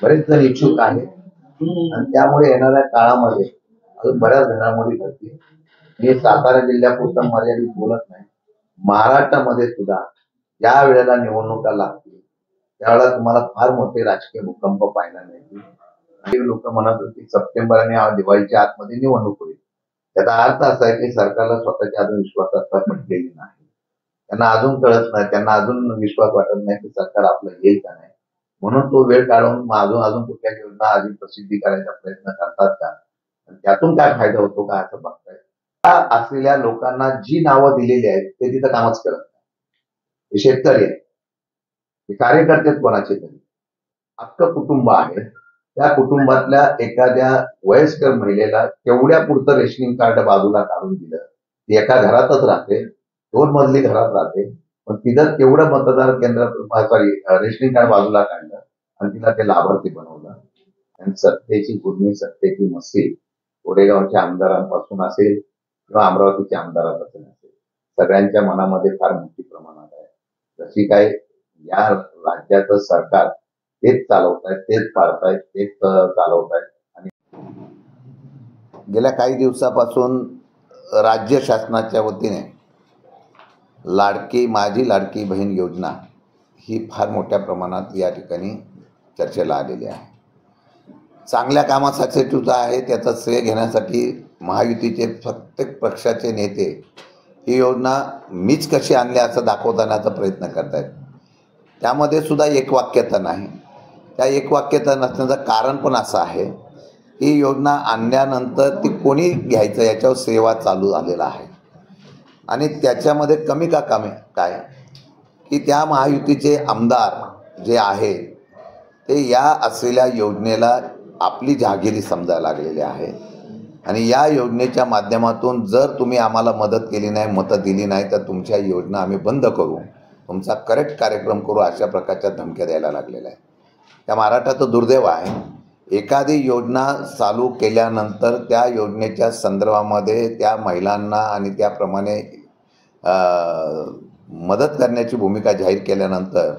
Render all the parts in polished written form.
बरेच जण इच्छुक आहेत आणि त्यामुळे येणाऱ्या काळामध्ये अजून बऱ्याच घडामोडी घडतील. मी सातारा जिल्ह्यापुरतं मर्यादित बोलत नाही, महाराष्ट्रामध्ये सुद्धा ज्या वेळेला निवडणुका लागतील त्यावेळेला तुम्हाला फार मोठे राजकीय भूकंप पाहायला मिळतील. काही लोक म्हणत होते सप्टेंबर आणि दिवाळीच्या आतमध्ये निवडणूक होईल. त्याचा अर्थ असा आहे की सरकारला स्वतःच्या अजून विश्वासात पटलेली नाही. त्यांना अजून कळत नाही, त्यांना अजून विश्वास वाटत नाही की सरकार आपलं येईल का नाही. म्हणून तो वेळ काढून अजून अजून कुठल्या योजना आधी प्रसिद्धी करायचा प्रयत्न करतात का, त्यातून काय फायदा होतो का असं बघताय. असलेल्या लोकांना जी नावं दिलेली आहेत ते तिथं कामच करत नाही. ते शेतकरी आहेत, ते कार्यकर्ते कोणाचे तरी, अख्खं कुटुंब आहे. त्या कुटुंबातल्या एखाद्या वयस्कर महिलेला तेवढ्या पुरतं रेशनिंग कार्ड बाजूला काढून दिलं, ती एका घरातच राहते, 2 मजली घरात राहते, पण तिथं तेवढं मतदार केंद्र सॉरी रेशनिंग कार्ड बाजूला काढलं आणि तिला ते लाभार्थी बनवलं. आणि सत्तेची गुर्मी सत्तेची मस्ती कोरेगावच्या आमदारांपासून असेल किंवा अमरावतीच्या आमदारांपासून असेल, सगळ्यांच्या मनामध्ये फार मोठी प्रमाणात आहे. जशी काय या राज्याचं सरकार तेच चालवतायत, तेच पाळतायत, तेच चालवतायत. आणि गेल्या काही दिवसापासून राज्य शासनाच्या वतीने माझी लाडकी बहीण योजना ही फार मोठ्या प्रमाणात या ठिकाणी चर्चेला आलेली आहे. चांगल्या कामासाठी सुद्धा आहे. त्याचं श्रेय घेण्यासाठी महायुतीचे प्रत्येक पक्षाचे नेते ही योजना मीच कशी आणली असं दाखवतानाचा प्रयत्न करत आहेत. त्यामध्ये सुद्धा एकवाक्यता नाही. त्या एकवाक्यता नसण्याचं कारण पण असं आहे ही योजना आणल्यानंतर ती कोणी घ्यायचं याच्यावर सेवा चालू झालेला आहे. आणि त्याच्यामध्ये कमी काय की त्या महायुतीचे आमदार जे आहेत ते या असलेल्या योजनेला आपली जहागिरी समजायला लागलेले आहे. आणि या योजनेच्या माध्यमातून जर तुम्ही आम्हाला मदत केली नाही, मतं दिली नाही, तर तुमच्या योजना आम्ही बंद करू, तुमचा करेक्ट कार्यक्रम करू, अशा प्रकारच्या धमक्या द्यायला लागलेल्या आहे. त्या महाराष्ट्राचं दुर्दैव आहे. एखादी योजना चालू केल्यानंतर त्या योजनेच्या संदर्भामध्ये त्या महिलांना आणि त्याप्रमाणे मदत करण्याची भूमिका जाहीर केल्यानंतर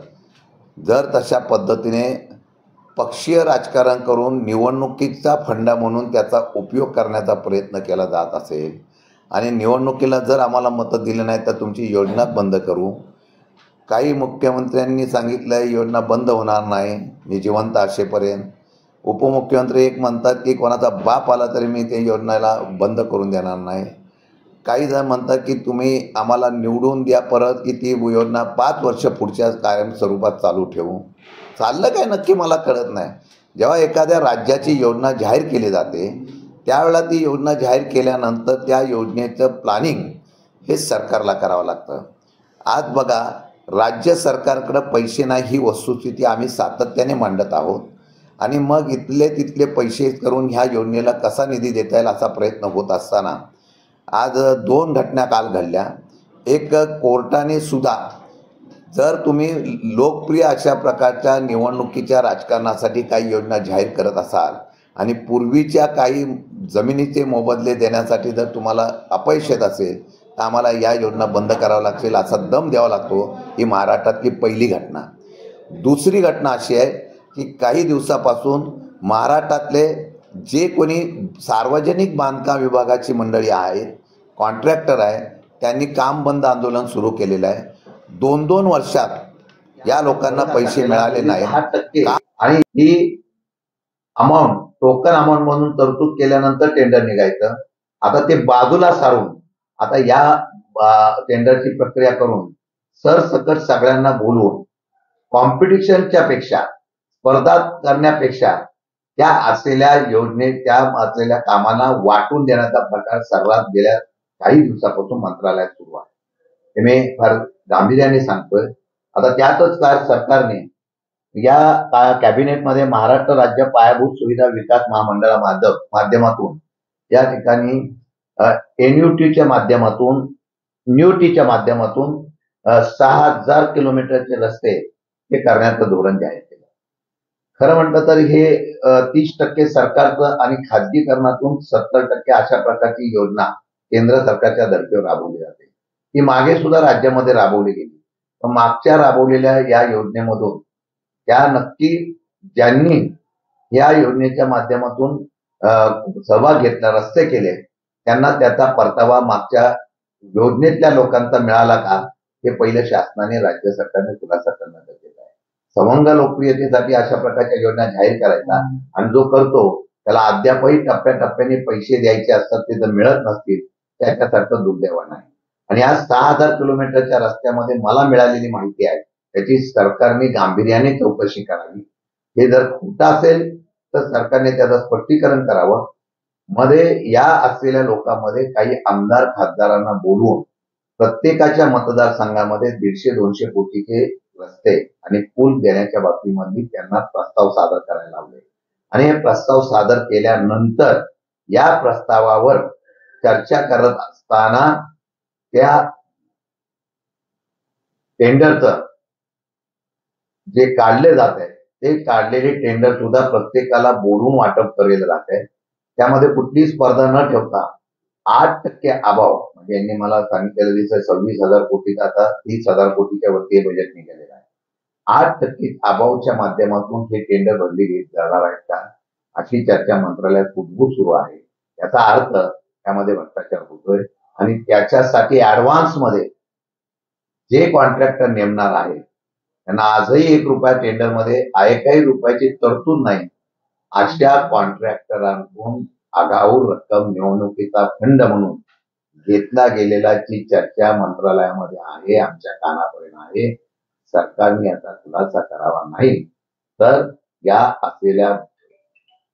जर तशा पद्धतीने पक्षीय राजकारण करून निवडणुकीचा फंडा म्हणून त्याचा उपयोग करण्याचा प्रयत्न केला जात असेल आणि निवडणुकीला जर आम्हाला मतं दिली नाही तर तुमची योजना बंद करू. काही मुख्यमंत्र्यांनी सांगितलं योजना बंद होणार नाही मी जिवंत असेपर्यंत. उपमुख्यमंत्री एक म्हणतात की कोणाचा बाप आला तरी मी त्या योजनेला बंद करून देणार नाही. काही जण म्हणतात की तुम्ही आम्हाला निवडून द्या परत की ती योजना 5 वर्ष पुढच्या कायम स्वरूपात चालू ठेवू. चाललं काय नक्की मला कळत नाही. जेव्हा एखाद्या राज्याची योजना जाहीर केली जाते त्यावेळेला ती योजना जाहीर केल्यानंतर त्या योजनेचं प्लॅनिंग हे सरकारला करावं लागतं. आज बघा राज्य सरकारकडं पैसे नाही ही वस्तुस्थिती आम्ही सातत्याने मांडत आहोत. आणि मग इथले तिथले पैसे करून ह्या योजनेला कसा निधी देता येईल असा प्रयत्न होत असताना आज 2 घटना काल घडल्या. एक कोर्टाने सुद्धा जर तुम्ही लोकप्रिय अशा प्रकारच्या निवडणुकीच्या राजकारणासाठी काही योजना जाहीर करत असाल आणि पूर्वीच्या काही जमिनीचे मोबदले देण्यासाठी जर तुम्हाला अपयश येत असेल तर आम्हाला या योजना बंद करावं लागतील असा दम द्यावा लागतो. ही महाराष्ट्रातली पहिली घटना. दुसरी घटना अशी आहे की काही दिवसापासून महाराष्ट्रातले जे कोणी सार्वजनिक बांधकाम विभागाची मंडळी आहेत, कॉन्ट्रॅक्टर आहे, त्यांनी काम बंद आंदोलन सुरू केलेलं आहे. 2-2 वर्षात या लोकांना पैसे मिळाले नाही. 10% आणि ही अमाऊंट टोकन अमाऊंट म्हणून तरतूद केल्यानंतर टेंडर निघायचं. आता ते बाजूला सारून आता या टेंडरची प्रक्रिया करून सरसकट सगळ्यांना बोलवून कॉम्पिटिशनच्या पेक्षा स्पर्धा करण्यापेक्षा त्या असलेल्या योजनेत त्या असलेल्या कामांना वाटून देण्याचा प्रकार सर्वात गेल्या काही दिवसापासून मंत्रालयात सुरू आहे. हे मी फार गांभीर्याने सांगतोय. आता त्यातच काय सरकारने या कॅबिनेटमध्ये महाराष्ट्र राज्य पायाभूत सुविधा विकास महामंडळा माध्यमातून या ठिकाणी एनयूटीच्या माध्यमातून 6,000 किलोमीटरचे रस्ते हे करण्याचं धोरण जाहीर केलं. खरं म्हटलं तर हे 30% सरकारचं आणि खाजगीकरणातून 70% अशा प्रकारची योजना केंद्र सरकारच्या धर्तीवर राबवली जाते. ही मागे सुद्धा राज्यामध्ये राबवली गेली. पण मागच्या राबवलेल्या या योजनेमधून त्या नक्की ज्यांनी या योजनेच्या माध्यमातून सहभाग घेतला, रस्ते केले, त्यांना त्याचा परतावा मागच्या योजनेतल्या लोकांचा मिळाला का, हे पहिले शासनाने, राज्य सरकारने खुलासा करणं गरजेचं आहे. सवंग लोकप्रियतेसाठी अशा प्रकारच्या योजना जाहीर करायचा आणि जो करतो त्याला अद्यापही टप्प्याटप्प्याने पैसे द्यायचे असतात, ते जर मिळत नसतील त्याच्यासारखं दुर्दैवानं आहे. आणि आज 6,000 किलोमीटरच्या रस्त्यामध्ये मला मिळालेली माहिती आहे त्याची सरकारने गांभीर्याने चौकशी करावी. हे जर खोटं असेल तर सरकारने त्याचं स्पष्टीकरण करावं. मध्ये या असलेल्या लोकांमध्ये काही आमदार खासदारांना बोलवून प्रत्येकाच्या मतदारसंघामध्ये 150-200 कोटीचे रस्ते आणि पूल देण्याच्या बाबतीमध्ये त्यांना प्रस्ताव सादर करायला लावले आणि हे प्रस्ताव सादर केल्यानंतर या प्रस्तावावर चर्चा करत असताना त्या टेंडरचं जे काढले जात आहे ते काढलेले टेंडर सुद्धा प्रत्येकाला बोलून वाटप केलेलं जात आहे. त्यामध्ये कुठलीही स्पर्धा न ठेवता 8% अभाव, म्हणजे यांनी मला सांगितलेलं दिसतं 26,000 कोटीचा आता 30,000 कोटीच्या वरती बजेट निघालेलं आहे. 8% अभावच्या माध्यमातून हे टेंडर भरली जाणार आहेत का, अशी चर्चा मंत्रालयात कुठबुट सुरू आहे. याचा अर्थ त्यामध्ये भ्रष्टाचार होतोय आणि त्याच्यासाठी ऍडव्हान्समध्ये जे कॉन्ट्रॅक्टर नेमणार आहे त्यांना आजही 1 रुपया टेंडरमध्ये एकही रुपयाची तरतूद नाही. अशा कॉन्ट्रॅक्टरांकडून आगाऊ रक्कम निवडणुकीचा फंड म्हणून घेतला गेलेल्याची चर्चा मंत्रालयामध्ये आहे, आमच्या कानापर्यंत आहे. सरकारने याचा खुलासा करावा नाही तर या असलेल्या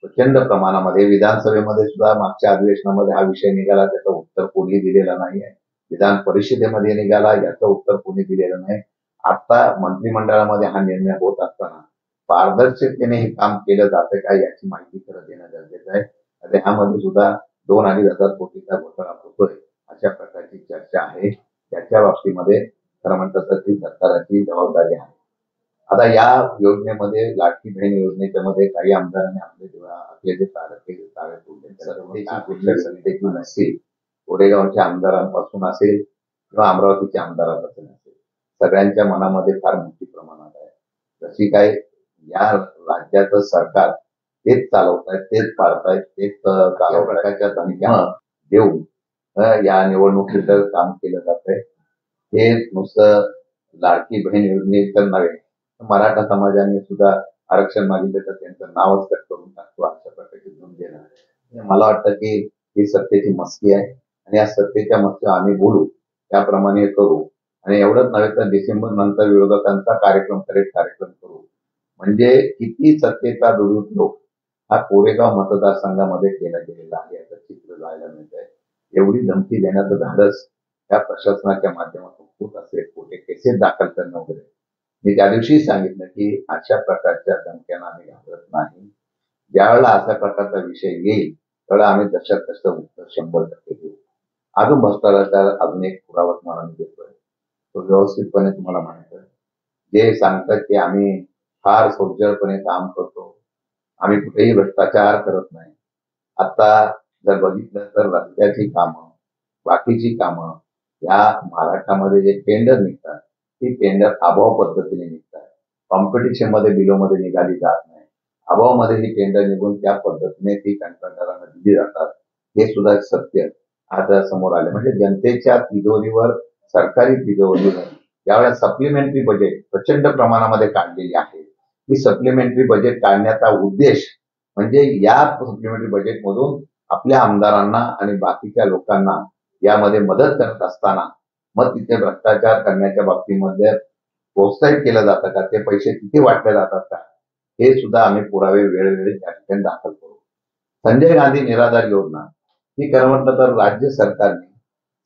प्रचंड प्रमाणामध्ये विधानसभेमध्ये सुद्धा मागच्या अधिवेशनामध्ये हा विषय निघाला, त्याचं उत्तर कोणी दिलेलं नाही आहे. विधान परिषदेमध्ये निघाला, याचं उत्तर कोणी दिलेलं नाही. आता मंत्रिमंडळामध्ये हा निर्णय होत असताना पारदर्शकतेने हे काम केलं जातं का याची माहिती खरं देणं गरजेचं आहे. आता ह्यामध्ये सुद्धा 2,000-2,500 कोटीचा घोटाळा होतोय अशा प्रकारची चर्चा आहे. त्याच्या बाबतीमध्ये खरं म्हणतात तर ती सरकारची जबाबदारी आहे. आता या योजनेमध्ये लाडकी बहीण योजनेच्या मध्ये काही आमदारांनी आपले जे तारे तोडले नसतील, कोरेगावच्या आमदारांपासून असेल किंवा अमरावतीच्या आमदारांपासून असेल, सगळ्यांच्या मनामध्ये फार मोठी प्रमाणात आहे. जशी काय या राज्याचं सरकार तेच चालवतायत, तेच पाळतायत, तेच प्रकारच्या धमक्या देऊन या निवडणुकीचं काम केलं जात आहे. हे नुसतं लाडकी बहीण योजनेचं नव्हे, मराठा समाजाने सुद्धा आरक्षण मागितलं तर त्यांचं नावच कट करून टाकतो अशा प्रकारची धूम देणं. मला वाटतं की ही सत्तेची मस्ती आहे आणि या सत्तेच्या मस्ती आम्ही बोलू त्याप्रमाणे करू आणि एवढंच नव्हे तर डिसेंबर नंतर विरोधकांचा कार्यक्रम करू. म्हणजे किती सत्तेचा दुरुपयोग हा कोरेगाव मतदारसंघामध्ये केला गेलेला आहे याचं चित्र जायला मिळत आहे. एवढी धमकी देण्याचं धाडस त्या प्रशासनाच्या माध्यमातून होत असेल, कुठे केसेस दाखल करणं वगैरे. मी त्या दिवशी सांगितलं की अशा प्रकारच्या धमक्यांना आम्ही घाबरत नाही. ज्यावेळेला अशा प्रकारचा विषय येईल त्यावेळेला आम्ही तसं उत्तर 100% देऊ. अजून भ्रष्टाचार अजून एक पुरावा तुम्हाला मी देतोय, तो व्यवस्थितपणे तुम्हाला माहित आहे. जे सांगतात की आम्ही फार सोजळपणे काम करतो, आम्ही कुठेही भ्रष्टाचार करत नाही. आता जर बघितलं तर रस्त्याची कामं, बाकीची कामं या महाराष्ट्रामध्ये जे टेंडर निघतात ती टेंडर अभाव पद्धतीने निघतात. कॉम्पिटिशन मध्ये बिलोमध्ये निघाली जात नाही. अभावामध्ये ही टेंडर निघून त्या पद्धतीने ती कंत्राटदारांना दिली जातात. हे सुद्धा सत्य आता समोर आले. म्हणजे जनतेच्या तिजोरीवर, सरकारी तिजोरीवर यावेळेला सप्लिमेंटरी बजेट प्रचंड प्रमाणामध्ये काढलेली आहे. ही सप्लिमेंटरी बजेट काढण्याचा उद्देश म्हणजे या सप्लिमेंटरी बजेटमधून आपल्या आमदारांना आणि बाकीच्या लोकांना यामध्ये मदत करत असताना मग तिथे भ्रष्टाचार करण्याच्या बाबतीमध्ये प्रोत्साहित केलं जातं का, ते पैसे तिथे वाटले जातात का, हे सुद्धा आम्ही पुरावे वेळोवेळी त्या ठिकाणी दाखल करू. संजय गांधी निराधार योजना ही खरं म्हटलं तर राज्य सरकारने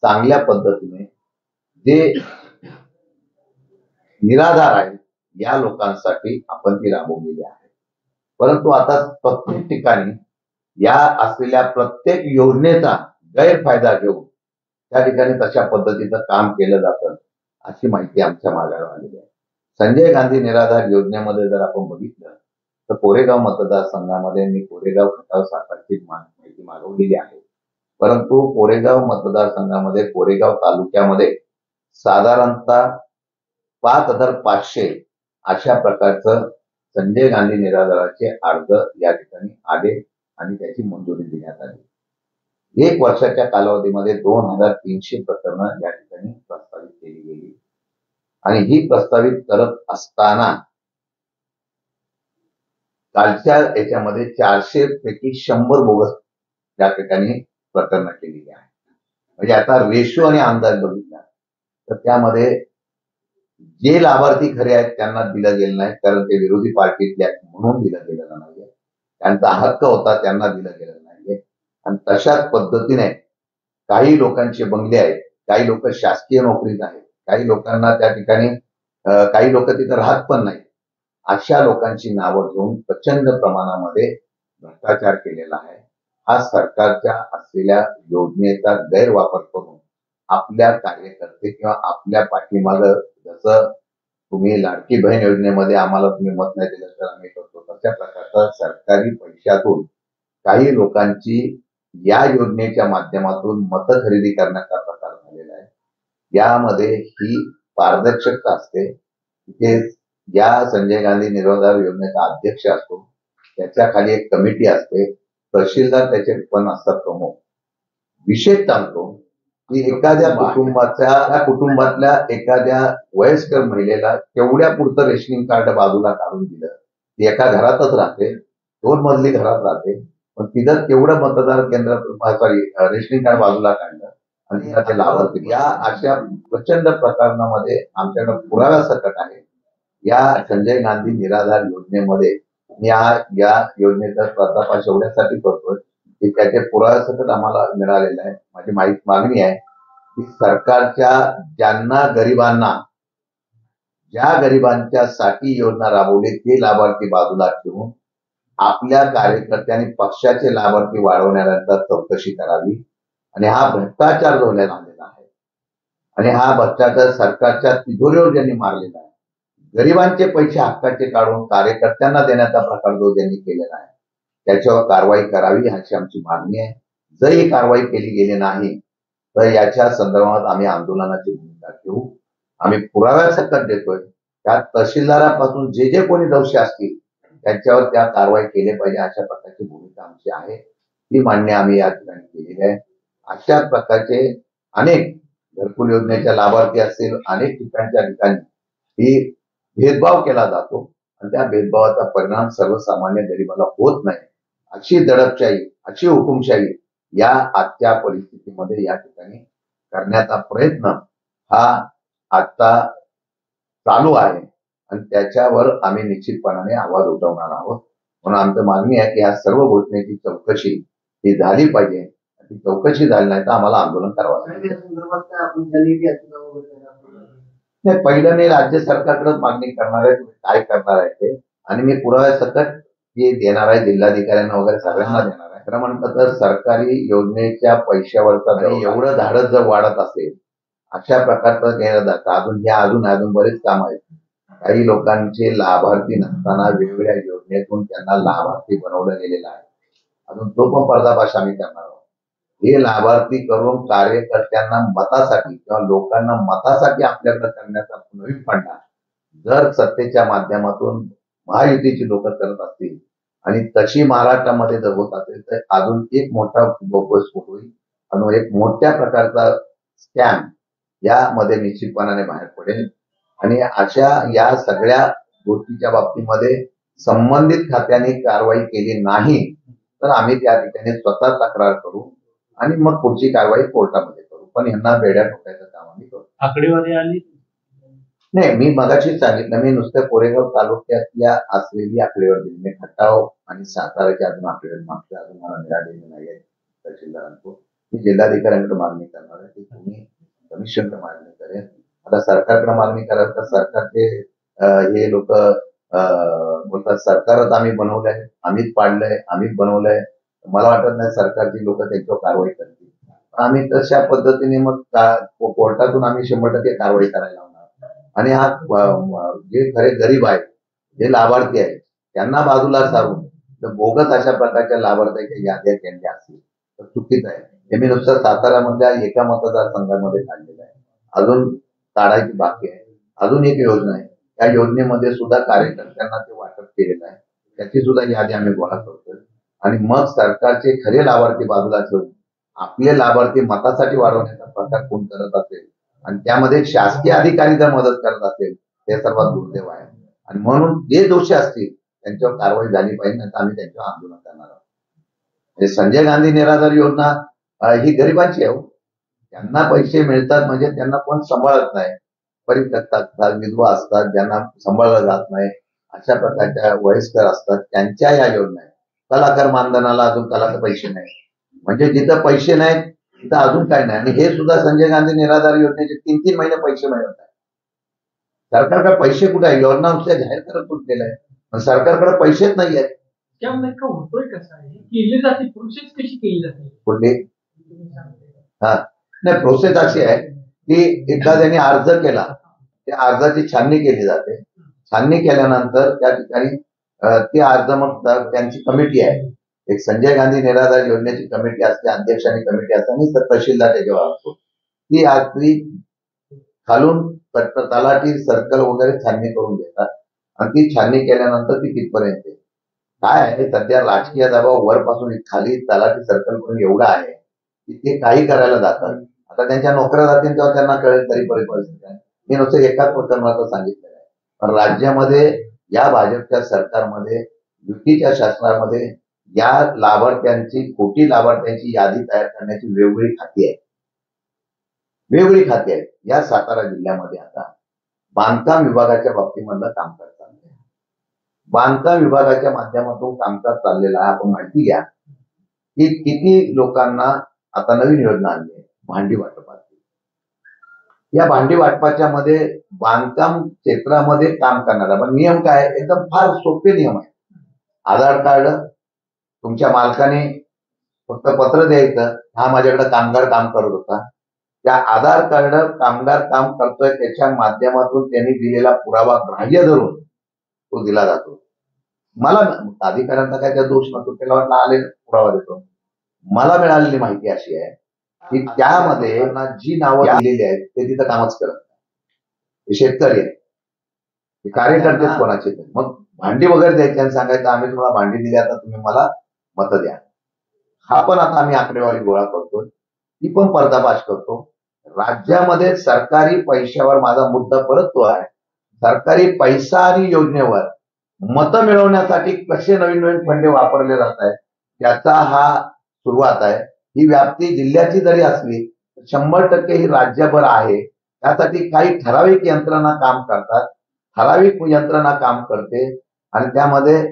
चांगल्या पद्धतीने जे निराधार आहेत या लोकांसाठी आपण ती राबवलेली आहे. परंतु आता प्रत्येक ठिकाणी या असलेल्या प्रत्येक योजनेचा गैरफायदा घेऊन त्या ठिकाणी तशा पद्धतीचं काम केलं जातं अशी माहिती आमच्या मागावर आलेली आहे. संजय गांधी निराधार योजनेमध्ये जर आपण बघितलं तर कोरेगाव मतदारसंघामध्ये मी कोरेगाव खटाव सातारची माहिती मागवलेली आहे. परंतु कोरेगाव मतदारसंघामध्ये कोरेगाव तालुक्यामध्ये साधारणतः 5,500 अशा प्रकारचं संजय गांधी निराधाराचे अर्ज या ठिकाणी आले आणि त्याची मंजुरी देण्यात आली. 1 वर्षाच्या कालावधीमध्ये 2300 प्रकरणं या ठिकाणी प्रस्तावित केली गेली आणि ही प्रस्तावित करत असताना कालच्या याच्यामध्ये 400 पैकी 100 बोगस या ठिकाणी प्रकरणं केलेली आहे. म्हणजे आता रेशो आणि अंदाज बघितला तर त्यामध्ये जे लाभार्थी खरे आहेत त्यांना दिलं गेलं नाही, कारण ते विरोधी पार्टीतल्या म्हणून दिलं गेलेलं नाहीये. त्यांचा हक्क होता त्यांना दिलं गेलेलं नाहीये. आणि तशाच पद्धतीने काही लोकांचे बंगले आहेत, काही लोक शासकीय नोकरीत आहेत, काही लोकांना त्या ठिकाणी काही लोक तिथं राहत पण नाही. अशा लोकांची नावं घेऊन प्रचंड प्रमाणामध्ये भ्रष्टाचार केलेला आहे. हा सरकारच्या असलेल्या योजनेचा गैरवापर करून आपल्या कार्यकर्ते किंवा आपल्या पाठीमागं, जसं तुम्ही लाडकी बहीण योजनेमध्ये आम्हाला तुम्ही मत नाही दिलं तर आम्ही करतो, तशा प्रकारचा सरकारी पैशातून काही लोकांची या योजनेच्या माध्यमातून मतं खरेदी करण्याचा प्रकार झालेला आहे. यामध्ये ही पारदर्शकता असते. तिथे या संजय गांधी निराधार योजनेचा अध्यक्ष असतो, त्याच्या खाली एक कमिटी असते, तहसीलदार त्याचे पण असतात प्रमुख. विशेष सांगतो की एखाद्या कुटुंबातल्या एखाद्या वयस्कर महिलेला तेवढ्या पुरतं रेशनिंग कार्ड बाजूला काढून दिलं. ती एका घरातच राहते, 2 मजली घरात राहते, पण तिथं तेवढं मतदार केंद्र रेशनिंग कार्ड बाजूला काढलं आणि ते लाभार्थी. या अशा प्रचंड प्रकरणामध्ये आमच्याकडे पुरावा सकट आहे. या संजय गांधी निराधार योजनेमध्ये या योजनेचा पर्दाफाश एवढ्यासाठी करतोय की त्याचे पुरावा सकट आम्हाला मिळालेला आहे. माझी मागणी आहे की सरकारच्या ज्या गरिबांच्यासाठी योजना राबवली ते लाभार्थी बाजूला ठेवून आपल्या कार्यकर्त्यांनी पक्षाचे लाभार्थी वाढवण्यानंतर चौकशी करावी. आणि हा भ्रष्टाचार जो झालेला आहे आणि हा भ्रष्टाचार सरकारच्या तिजोरीवर ज्यांनी मारलेला आहे, गरिबांचे पैसे हक्काचे काढून कार्यकर्त्यांना देण्याचा प्रकार जो ज्यांनी केलेला आहे त्याच्यावर कारवाई करावी अशी आमची मागणी आहे. जर ही कारवाई केली गेली नाही तर याच्या संदर्भात आम्ही आंदोलनाची भूमिका घेऊ. आम्ही पुराव्यासकट देतोय. त्या तहसीलदारापासून जे कोणी दोषी असतील त्यांच्यावर त्या कारवाई केली पाहिजे अशा प्रकारची भूमिका आमची आहे. ती मान्य आम्ही या ठिकाणी केलेली आहे. अशा प्रकारचे अनेक घरकुल योजनेच्या लाभार्थी असतील, अनेक ठिकाणी ही भेदभाव केला जातो आणि त्या भेदभावाचा परिणाम सर्वसामान्य गरिबाला होत नाही. अशी दडपशाही, अशी हुकुमशाही या आजच्या परिस्थितीमध्ये या ठिकाणी करण्याचा प्रयत्न हा आता चालू आहे आणि त्याच्यावर आम्ही निश्चितपणाने आवाज उठवणार आहोत. म्हणून आमची मागणी आहे की या सर्व घटनेची चौकशी ही झाली पाहिजे. ती चौकशी झाली नाही तर आम्हाला आंदोलन करावं लागेल. नाही, पहिलं नाही, राज्य सरकारकडेच मागणी करणार आहे, काय करणार आहे ते, आणि मी पुराव्यासकट हे देणार आहे जिल्हाधिकाऱ्यांना वगैरे सगळ्यांना देणार आहे. खरं म्हणतं तर सरकारी योजनेच्या पैशावरचा एवढं धाडस जर वाढत असेल, अशा प्रकारचं केलं जातं. अजून बरेच काम आहेत. काही लोकांचे लाभार्थी नसताना वेगवेगळ्या योजनेतून त्यांना लाभार्थी बनवलं गेलेलं आहे. अजून तो पण पर्दाफाश आम्ही करणार आहोत. हे लाभार्थी करून कार्यकर्त्यांना मतासाठी किंवा लोकांना मतासाठी आपल्याकडे करण्याचा नवीन फंडा जर सत्तेच्या माध्यमातून महायुतीची लोक करत असतील आणि तशी महाराष्ट्रामध्ये जर होत असेल तर अजून एक मोठा बोगस होईल. अजून एक मोठ्या प्रकारचा स्कॅम यामध्ये निश्चितपणाने बाहेर पडेल. आणि अशा या सगळ्या गोष्टीच्या बाबतीमध्ये संबंधित खात्याने कारवाई केली नाही तर आम्ही त्या ठिकाणी स्वतः तक्रार करू आणि मग पुढची कारवाई कोर्टामध्ये करू. पण यांना बेड्या ठोकायचं काम आम्ही करू. आकडेवारी आली नाही, मी मगाशीच सांगितलं, मी नुसतं कोरेगाव तालुक्यातल्या असलेली आकडेवारी दिली. मी खटाव आणि साताराची अजून आकडेवारी मागच्या अजून मला मिळालेली नाही आहे तहसीलदारांकडून. मी जिल्हाधिकाऱ्यांकडे मागणी करणार आहे की तुम्ही कमिशनकडे मागणी करेल. आता सरकारकडे मागणी कराल तर सरकारचे हे लोक बोलतात सरकारच आम्ही बनवलंय, आम्हीच पाडलंय, आम्हीच बनवलंय. मला वाटत नाही सरकारची लोक त्यांच्यावर कारवाई करतील. आम्ही तशा पद्धतीने मग कोर्टातून आम्ही 100% कारवाई करायला लावणार. आणि हा जे खरे गरीब आहेत, जे लाभार्थी आहेत त्यांना बाजूला सारून जर बोगस अशा प्रकारच्या लाभार्थ्याच्या याद्या केल्या असतील तर चुकीचं आहे. हे मी नुसतं सातारामधल्या एका मतदारसंघामध्ये काढलेलं आहे. अजून काढायची बाकी आहे. अजून एक योजना आहे, त्या योजनेमध्ये सुद्धा कार्यकर्त्यांना ते वाटतं वाटप केलेलं आहे, त्याची सुद्धा यादी आम्ही गोळा करतोय आणि मग सरकारचे खरे लाभार्थी बाजूला ठेवून आपले लाभार्थी मतासाठी वाढवण्याचा प्रकार कोण करत असेल आणि त्यामध्ये शासकीय अधिकारी जर मदत करत असेल ते सर्वात दुर्दैव आहे. आणि म्हणून जे दोषी असतील त्यांच्यावर कारवाई झाली पाहिजे, नाही तर आम्ही त्यांच्यावर आंदोलन करणार आहोत. हे संजय गांधी निराधार योजना ही गरिबांची आहे. त्यांना पैसे मिळतात म्हणजे त्यांना कोण सांभाळत नाही, परित्यक्त असतात, विधवा असतात, ज्यांना सांभाळलं जात नाही, अशा प्रकारच्या वयस्कर असतात, त्यांच्या या योजना आहेत. कलाकार मानधनाला अजून त्याला पैसे नाही, म्हणजे जिथं पैसे नाहीत तिथं अजून काय नाही. आणि हे सुद्धा संजय गांधी निराधार योजनेचे 3-3 महिने पैसे मिळत नाही. सरकारकडे पैसे कुठे आहे? योजना नुसत्या जाहीर करत गेलाय, पण सरकारकडे पैसेच नाही आहेत. त्यामुळे का होतोय कसं आहे, केली जाते प्रोसेस कशी केली जाते कुठली? हा नाही, प्रोसेस अशी आहे की एकदा त्यांनी अर्ज केला, त्या अर्जाची छाननी केली जाते. छाननी केल्यानंतर त्या ठिकाणी ते अर्ज मग त्यांची कमिटी आहे, एक संजय गांधी निराधार योजनेची कमिटी असते, अध्यक्ष आणि कमिटी असते आणि तहसीलदार त्याच्यावर असतो. ती आधी खालून तलाठी सर्कल वगैरे छाननी करून देतात आणि ती छाननी केल्यानंतर ती तिथपर्यंत येते. काय आहे, सध्या राजकीय दबाव वरपासून खाली तलाठी सर्कल करून एवढा आहे की ते काही करायला जातात. आता त्यांच्या नोकऱ्या जातील तेव्हा त्यांना कळेल तरी परिस्थिती आहे. मी नुसतं एकाच प्रकरणाचं सांगितलेलं आहे, पण राज्यामध्ये या भाजपच्या सरकारमध्ये युतीच्या शासनामध्ये या लाभार्थ्यांची, खोटी लाभार्थ्यांची यादी तयार करण्याची वेगवेगळी खाती आहेत, वेगवेगळी खाती आहेत. या सातारा जिल्ह्यामध्ये आता बांधकाम विभागाच्या बाबतीमधलं कामकाज चाललंय. बांधकाम विभागाच्या माध्यमातून कामकाज चाललेलं आहे. आपण माहिती घ्या की किती लोकांना आता नवीन योजना आणली आहे भांडी वाटपाची. या भांडी वाटपाच्या मध्ये बांधकाम क्षेत्रामध्ये काम करणारा पण नियम काय, एकदम फार सोपे नियम आहे. आधार कार्ड, तुमच्या मालकाने फक्त पत्र द्यायचं, हा माझ्याकडे कामगार काम करत होता, त्या आधार कार्ड कामगार काम करतोय त्याच्या माध्यमातून त्यांनी दिलेला पुरावा ग्राह्य धरून तो दिला जातो. मला अधिकाऱ्यांचा काय त्या दोष नसतो, त्याला वाटलं आले पुरावा देतो. मला मिळालेली माहिती अशी आहे की त्यामध्ये जी नावं दिलेली आहेत ते तिथं कामच करत नाही. ते शेतकरी आहेत, ते कार्यकर्तेच कोणाचे. मग भांडी वगैरे द्यायची आणि सांगायचं आम्ही तुम्हाला भांडी दिली, आता तुम्ही मला मतं द्या. हा पण आता आम्ही आकडेवारी गोळा करतोय, ती पण पर्दाफाश करतो. राज्यामध्ये सरकारी पैशावर, माझा मुद्दा परत तो आहे, सरकारी पैसा आणि योजनेवर मतं मिळवण्यासाठी कसे नवीन नवीन फंडे वापरले जात आहेत त्याचा हा सुरुवात आहे. ही व्याप्ती जिल्ह्याची जरी असली 100% ही राज्यभर आहे. त्यासाठी काही ठराविक यंत्रणा काम करतात, ठराविक यंत्रणा काम करते आणि त्यामध्ये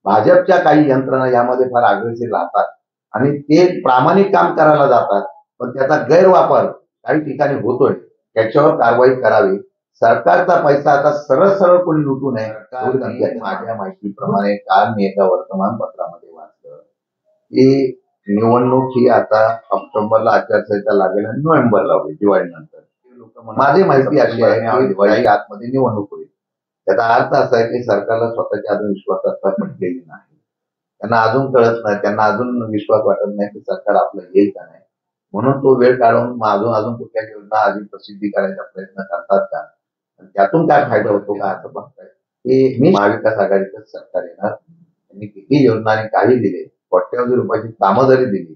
भाजपच्या काही यंत्रणा यामध्ये फार अग्रेसिव्ह राहतात आणि ते प्रामाणिक काम करायला जातात, पण त्याचा गैरवापर काही ठिकाणी होतोय. त्याच्यावर कारवाई करावी. सरकारचा पैसा आता सरळ सरळ कोणी लुटू नये. माझ्या माहितीप्रमाणे काल मी एका वर्तमानपत्रामध्ये वाचलं की निवडणूक ही आता ऑक्टोबरला आचारसंहिता लागेल आणि नोव्हेंबरला होईल, दिवाळीनंतर. माझी माहिती अशी आहे की दिवाळी आतमध्ये निवडणूक होईल. त्याचा अर्थ असा आहे की सरकारला स्वतःच्या अजून विश्वासात पटलेली नाही. त्यांना अजून कळत नाही, त्यांना अजून विश्वास वाटत नाही की सरकार आपलं येईल का नाही, म्हणून तो वेळ काढून अजून कुठल्या योजना आधी प्रसिद्धी करायचा प्रयत्न करतात का, त्यातून काय फायदा होतो का असं बघताय. की मी महाविकास आघाडीचं सरकार येणार, त्यांनी किती योजना आणि काही दिले, कोट्यावधी रुपयाची कामं जरी दिली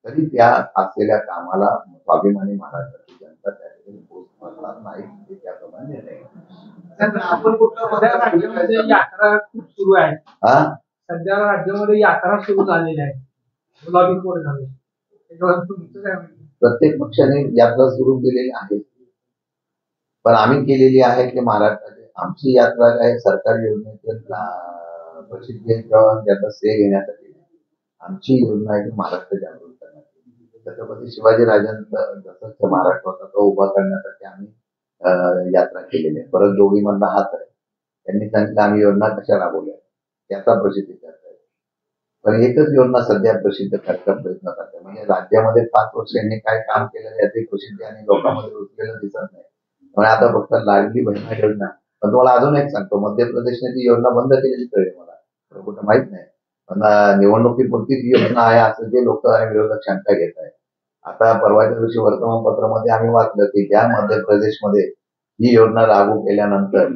तरी त्या असलेल्या कामाला स्वाभिमानी महाराष्ट्राची जनता त्या ठिकाणी पोहोचणार नाही, ते त्याप्रमाणे निर्णय. आपण कुठल्या राज्यामध्ये यात्रा खूप सुरू आहे, सध्या राज्यामध्ये यात्रा सुरू झालेल्या आहे, गुलाबी कोड झाले, प्रत्येक पक्षाने यात्रा सुरू केलेली आहे, पण आम्ही केलेली आहे की महाराष्ट्राची आमची यात्रा काय सरकारी योजनेच्या प्रसिद्धी त्याचा श्रेय घेण्यासाठी आमची योजना आहे की महाराष्ट्र जागृत करण्यासाठी. छत्रपती शिवाजी राजांचं जसं महाराष्ट्र होता तो उभा करण्यासाठी आम्ही यात्रा केलेली आहे. परत दोघीमधला हात आहे, त्यांनी सांगितलं आम्ही योजना कशा राबवल्या त्याचा प्रसिद्धी करताय. पण एकच योजना सध्या प्रसिद्ध करण्याचा प्रयत्न करताय, म्हणजे राज्यामध्ये 5 वर्ष यांनी काय काम केलं याची प्रसिद्धी आणि लोकांमध्ये रुजलेलं दिसत नाही. पण आता फक्त लाडली बहिणा योजना. पण तुम्हाला अजून एक सांगतो, मध्य प्रदेशने ती योजना बंद केलेली कळेल मला, कुठं माहित नाही, पण निवडणुकीपुरती ती योजना आहे असं जे लोक आणि विरोधक शंका घेत आहेत. आता परवाच्या दिवशी वर्तमानपत्रामध्ये आम्ही वाचलं की ज्या मध्य प्रदेशमध्ये ही योजना लागू केल्यानंतर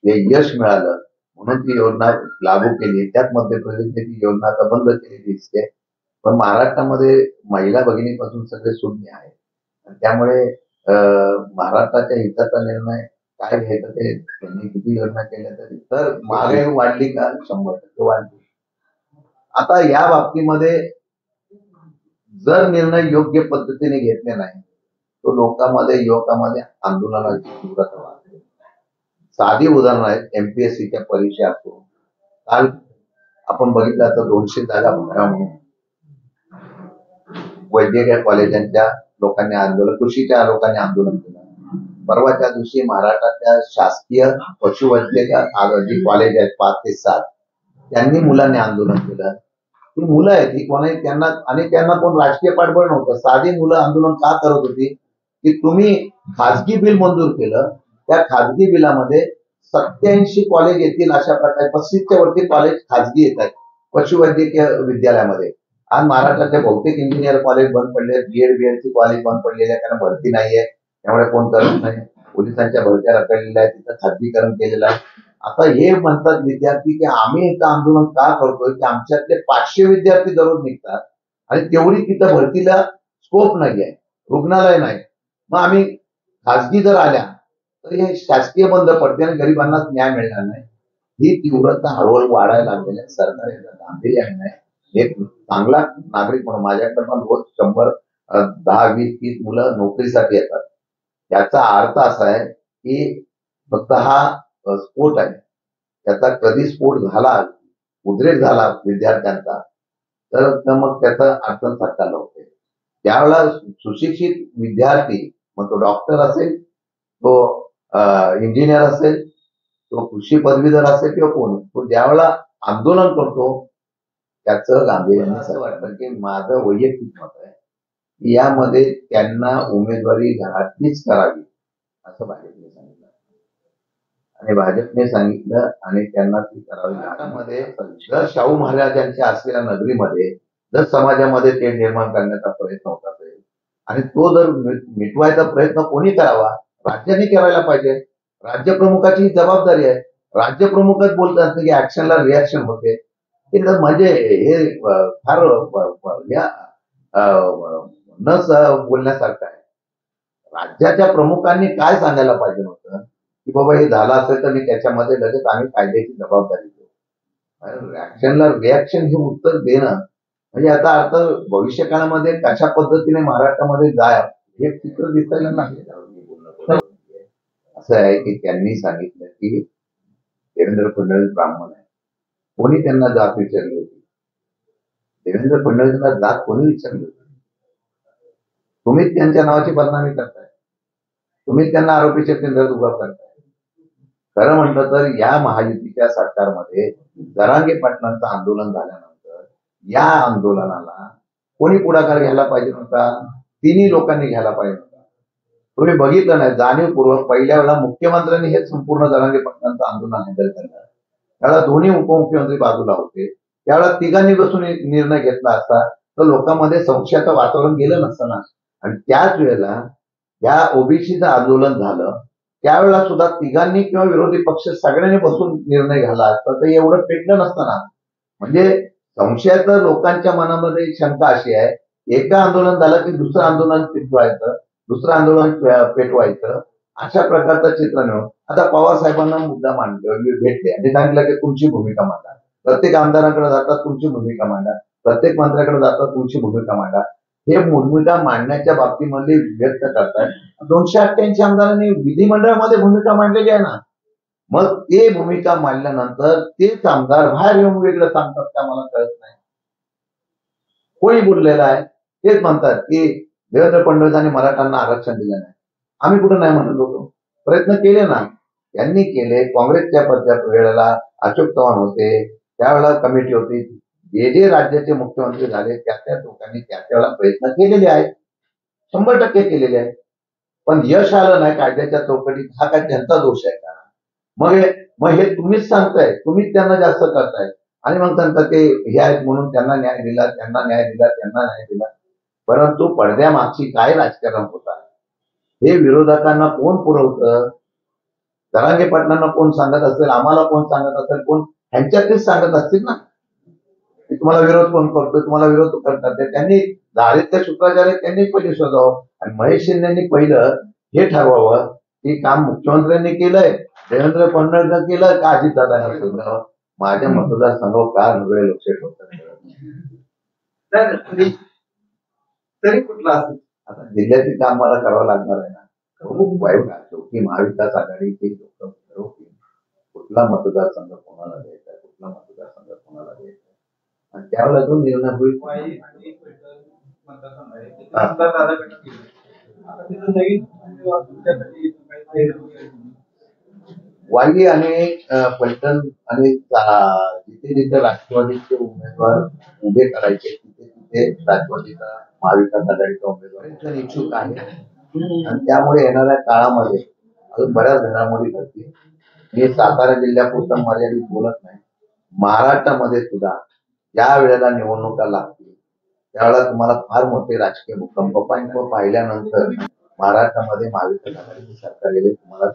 हे यश मिळालं म्हणून ती योजना लागू केली. त्यात मध्य प्रदेशने ती योजना आता बंद केलेली दिसते. पण महाराष्ट्रामध्ये महिला भगिनीपासून सगळे शून्य आहे. त्यामुळे महाराष्ट्राच्या हिताचा निर्णय काय घ्यायचं ते त्यांनी किती योजना केल्या तरी तर महागाई वाढली का 100% वाढली. आता या बाबतीमध्ये जर निर्णय योग्य पद्धतीने घेतले नाही तो लोकांमध्ये युवकांमध्ये आंदोलनाची तीव्रता वाढते. साधी उदाहरण आहेत एमपीएससीच्या परीक्षा असो. काल आपण बघितलं तर 200 जागा भरा म्हणून वैद्यकीय कॉलेजांच्या लोकांनी आंदोलन, कृषीच्या लोकांनी आंदोलन केलं. परवाच्या दिवशी महाराष्ट्राच्या शासकीय पशुवैद्यकीय जी कॉलेज आहेत 5 ते 7 त्यांनी मुलांनी आंदोलन केलं. ती मुलं आहेत ही कोणाही त्यांना कोण राजकीय पाठबळ नव्हतं. साधी मुलं आंदोलन का करत होती की तुम्ही खाजगी बिल मंजूर केलं, त्या खाजगी बिलामध्ये 87 कॉलेज येतील अशा प्रकारे 35च्या वरती कॉलेज खाजगी येत आहेत पशुवैद्यकीय विद्यालयामध्ये. आज महाराष्ट्राचे बहुतेक इंजिनियर कॉलेज बंद पडले, बीएडची कॉलेज बंद पडलेले आहे, कारण भरती नाहीये, त्यामुळे कोण करत नाही. पोलिसांच्या भरत्या रखडलेल्या आहेत, तिथं खाजगीकरण केलेलं आहे. आता हे म्हणतात विद्यार्थी की आम्ही इथं आंदोलन का करतोय की आमच्यातले 500 विद्यार्थी दररोज निघतात आणि तेवढी तिथं भरतीला स्कोप नाहीये, रुग्णालय नाही. मग आम्ही खाजगी जर आल्या तर हे शासकीय बंद पडते आणि गरिबांनाच न्याय मिळणार नाही. ही तीव्रता हळूहळू वाढायला लागलेली आहे. सरकार याचा गांभीर्याने नाही. एक चांगला नागरिक म्हणून माझ्याकडे पण रोज 100, 10, 20, 30 मुलं नोकरीसाठी येतात. याचा अर्थ असा आहे की फक्त हा स्फोट आहे, त्याचा कधी स्फोट झाला, उद्रेक झाला विद्यार्थ्यांचा तर मग त्याचा अर्थ साकारला होते. त्यावेळेला सुशिक्षित विद्यार्थी, मग तो डॉक्टर असेल, तो इंजिनियर असेल, तो कृषी पदवीधर असेल किंवा कोण, तो ज्यावेळेला आंदोलन करतो त्याचं गांभीर्याने असं वाटतं की माझं वैयक्तिक मत आहे की यामध्ये त्यांना उमेदवारी घरातलीच करावी असं भाजपने सांगितलं आणि भाजपने सांगितलं आणि त्यांना ती करावी. घरामध्ये जर शाहू महाराजांच्या असलेल्या नगरीमध्ये जर समाजामध्ये ते निर्माण करण्याचा प्रयत्न होत असेल आणि तो जर मिटवायचा प्रयत्न कोणी करावा, राज्याने करायला पाहिजे. राज्यप्रमुखाची जबाबदारी आहे. राज्यप्रमुखच बोलतात की ऍक्शनला रिॲक्शन होते. म्हणजे हे फार न बोलण्यासारखं आहे. राज्याच्या प्रमुखांनी काय सांगायला पाहिजे होतं की बाबा हे झालं असेल तर मी त्याच्यामध्ये लगेच आम्ही कायद्याची जबाबदारी घेऊ. ऍक्शनला रिॲक्शन हे उत्तर देणं म्हणजे आता अर्थ भविष्य काळामध्ये कशा पद्धतीने महाराष्ट्रामध्ये जाय हे चित्र दिसायला नाही. असं आहे की त्यांनी सांगितलं की देवेंद्र फडणवीस ब्राह्मण आहे. कोणी त्यांना जात विचारली होती? देवेंद्र फडणवीसला जात कोणी विचारली होती? तुम्हीच त्यांच्या नावाची बदनामी करताय, तुम्हीच त्यांना आरोपीच्या केंद्रात उभा करताय. खरं म्हटलं तर या महायुतीच्या सरकारमध्ये जरांगे पाटलांचं आंदोलन झाल्यानंतर या आंदोलनाला कोणी पुढाकार घ्यायला पाहिजे होता? तिन्ही लोकांनी घ्यायला पाहिजे होता. तुम्ही बघितलं नाही, जाणीवपूर्वक पहिल्या वेळा मुख्यमंत्र्यांनी हे संपूर्ण जरांगे पाटलांचं आंदोलन हँडल केलं. त्यावेळेला दोन्ही उपमुख्यमंत्री बाजूला होते. त्यावेळेला तिघांनी बसून निर्णय घेतला असता तर लोकांमध्ये संशयाचं वातावरण गेलं नसतं ना. आणि त्याच वेळेला या ओबीसीचं आंदोलन झालं त्यावेळेला सुद्धा तिघांनी किंवा विरोधी पक्ष सगळ्यांनी बसून निर्णय घ्यायला असता तर एवढं पेटलं नसतं ना. म्हणजे संशयाचं लोकांच्या मनामध्ये शंका अशी आहे, एका आंदोलन झालं की दुसरं आंदोलन पेटवायचं, दुसरं आंदोलन पेटवायचं, अशा प्रकारचं चित्र मिळून आता पवार साहेबांना मुद्दा भेटले आणि सांगितलं की तुमची भूमिका मांडा. प्रत्येक आमदाराकडे जातात तुमची भूमिका मांडा, प्रत्येक मंत्र्याकडे जातात तुमची भूमिका मांडा. हे भूमिका मांडण्याच्या बाबतीमध्ये व्यक्त करतात. 288 आमदारांनी विधिमंडळामध्ये भूमिका मांडलेली आहे ना. मग ते भूमिका मांडल्यानंतर तेच आमदार बाहेर येऊन वेगळं सांगतात का मला कळत नाही. कोणी बोललेलं आहे तेच म्हणतात की देवेंद्र फडणवीसांनी मराठ्यांना आरक्षण दिलं नाही. आम्ही कुठं नाही म्हणत होतो, प्रयत्न केले ना, यांनी केले. काँग्रेसच्या वेळेला अशोक चव्हाण होते, त्यावेळेला कमिटी होती. जे राज्याचे मुख्यमंत्री झाले त्या लोकांनी त्यावेळेला प्रयत्न केलेले आहेत, 100% केलेले आहेत. पण यश आलं नाही कायद्याच्या चौकटीत. हा काय त्यांचा दोष आहे का? मग हे तुम्हीच सांगताय, तुम्हीच त्यांना जास्त करताय आणि मग सांगता ते हे आहेत म्हणून त्यांना न्याय दिला, त्यांना न्याय दिला, त्यांना न्याय दिला. परंतु पडद्यामागची काय राजकारण होत आहे हे विरोधकांना कोण पुरवतं? जरांगे पाटलांना कोण सांगत असेल, आम्हाला कोण सांगत असेल, कोण ह्यांच्यातच सांगत असतील ना की तुम्हाला विरोध कोण करतोय, तुम्हाला विरोध करतात. त्यांनी दारिद्र्य शुक्राचार्य त्यांनी पहिले शोधावं आणि महेश शिंदेनी पहिलं हे ठरवावं की काम मुख्यमंत्र्यांनी केलंय, देवेंद्र फडणवीसनं केलं का अजितदादांनी केलं. माझ्या मतदारसंघावर का सगळे लक्ष ठेवतात. तरी कुठला असेल आता जिल्ह्याची काम मला करावं लागणार आहे ना. खूप वाईट शेवटी महाविकास आघाडीचे लोक ठरवतील कुठला मतदारसंघ कोणाला द्यायचा, कुठला मतदारसंघ कोणाला द्यायचा आणि त्यावेळेला जो निर्णय होईल. वाई आणि पैठण आणि जिथे जिथे राष्ट्रवादीचे उमेदवार उभे करायचे तिथे तिथे राष्ट्रवादीचा महाविकास आघाडीचा उमेदवार इच्छुक आहे आणि त्यामुळे येणाऱ्या काळामध्ये अजून बऱ्याच घडामोडी घडतील. मी सातारा जिल्ह्यापुरता मर्यादित बोलत नाही, महाराष्ट्रामध्ये सुद्धा ज्या वेळेला निवडणुका लागतील त्यावेळेला तुम्हाला फार मोठे राजकीय भूकंप पाहिल्यानंतर महाराष्ट्रामध्ये महाविकास आघाडीचे सरकार गेले तुम्हाला